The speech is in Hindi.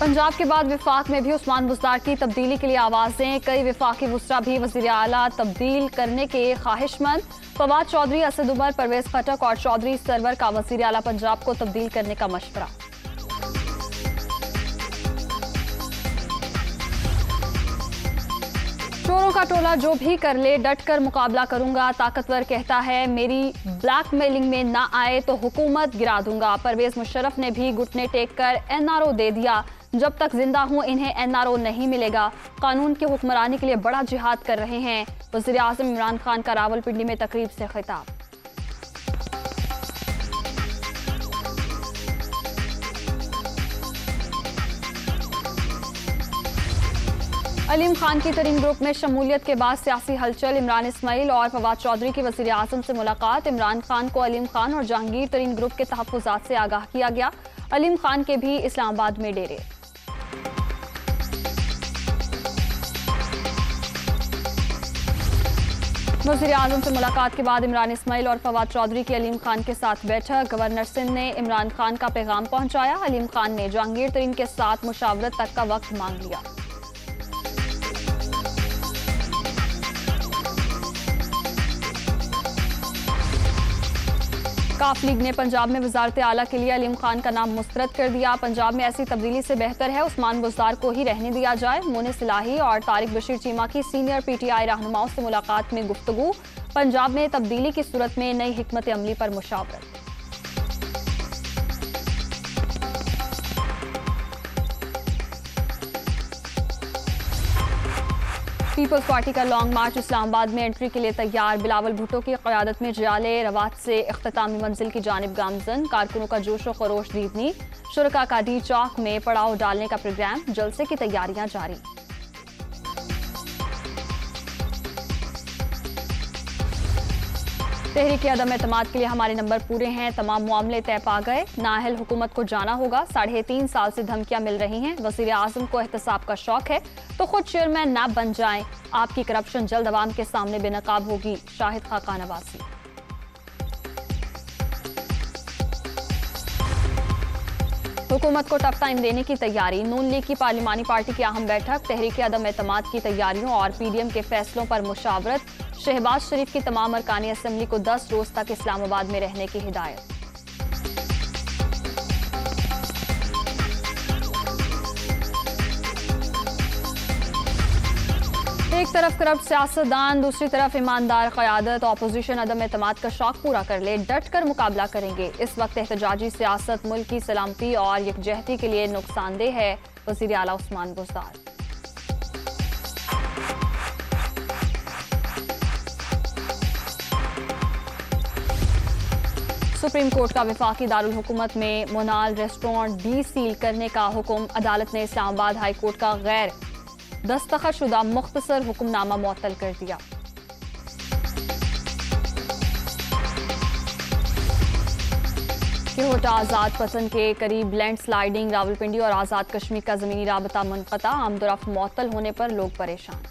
पंजाब के बाद विफाक में भी उस्मान बुज़दार की तब्दीली के लिए आवाजें। कई विफाकी वुज़रा भी वज़ीर आला तब्दील करने के ख्वाहिशमंद। फवाद चौधरी, असद उमर, परवेज खटक और चौधरी सरवर का वज़ीर आला पंजाब को तब्दील करने का मशवरा। चोरों का टोला जो भी कर ले डट कर मुकाबला करूंगा। ताकतवर कहता है मेरी ब्लैकमेलिंग में ना आए तो हुकूमत गिरा दूंगा। परवेज मुशर्रफ ने भी घुटने टेक कर एनआरओ दे दिया। जब तक जिंदा हूं इन्हें एनआरओ नहीं मिलेगा। कानून की हुक्मरानी के लिए बड़ा जिहाद कर रहे हैं। वज़ीर आज़म इमरान खान का रावलपिंडी में तकरीब से खिताब। अलीम खान की तरीन ग्रुप में शमूलियत के बाद सियासी हलचल। इमरान इस्माइल और फवाद चौधरी की वज़ीर आज़म से मुलाकात। इमरान खान को अलीम खान और जहांगीर तरीन ग्रुप के तहफ़्फ़ुज़ात से आगाह किया गया। अलीम खान के भी इस्लामाबाद में डेरे। वज़ीर आज़म से मुलाकात के बाद इमरान इस्माइल और फवाद चौधरी की अलीम खान के साथ बैठक। गवर्नर सिंध ने इमरान खान का पैगाम पहुंचाया। अलीम खान ने जहांगीर तरीन के साथ मुशावरत तक का वक्त मांग लिया। काफ लीग ने पंजाब में वजारत आला के लिए अलीम खान का नाम मुस्तरद कर दिया। पंजाब में ऐसी तब्दीली से बेहतर है उस्मान बुज़दार को ही रहने दिया जाए। मोनिस इलाही और तारिक बशीर चीमा की सीनियर पीटीआई रहनुमाओं से मुलाकात में गुफ्तगू। पंजाब में तब्दीली की सूरत में नई हिकमत अमली पर मुशावरत। पीपल्स पार्टी का लॉन्ग मार्च इस्लामाबाद में एंट्री के लिए तैयार। बिलावल भुट्टो की क़यादत में जियाले रवात से इख्तितामी मंजिल की जानिब गामजन। कारकुनों का जोश व खरोश दीदनी। शुरका का डी चौक में पड़ाव डालने का प्रोग्राम। जलसे की तैयारियां जारी। तहरीक अदम एतमाद के लिए हमारे नंबर पूरे हैं। तमाम मामले तय पा गए। नाअहल हुकूमत को जाना होगा। 3.5 साल से धमकियां मिल रही हैं। वज़ीर आज़म को एहतसाब का शौक है तो खुद चेयरमैन ना बन जाएं। आपकी करप्शन जल्द अवाम के सामने बेनकाब होगी। शाहिद खाका नवासी। हुकूमत को टफ टाइम देने की तैयारी। नून लीग की पार्लिमानी पार्टी की अहम बैठक। तहरीक अदम एतमाद की तैयारियों और पीडीएम के फैसलों पर मुशावरत। शहबाज शरीफ की तमाम अरकानी असम्बली को 10 रोज तक इस्लामाबाद में रहने की हिदायत। एक तरफ करप्ट सियासतदान, दूसरी तरफ ईमानदार क़यादत। अपोजिशन अदम एतमाद का शौक पूरा कर ले डट कर मुकाबला करेंगे। इस वक्त एहतजाजी सियासत मुल्क की सलामती और यकजहती के लिए नुकसानदेह है। वज़ीर आला उस्मान बुज़दार। सुप्रीम कोर्ट का वफाकी दारुल हुकूमत में मोनाल रेस्टोरेंट डी सील करने का हुक्म। अदालत ने इस्लामाबाद हाई कोर्ट का गैर दस्तखतशुदा मुख्तसर हुक्मनामा मुअत्तल कर दिया। केहोटा आज़ाद पतन के करीब लैंड स्लाइडिंग। रावलपिंडी और आज़ाद कश्मीर का ज़मीनी राबता मुनक़ता। आमदोरफ्त मुअत्तल होने पर लोग परेशान।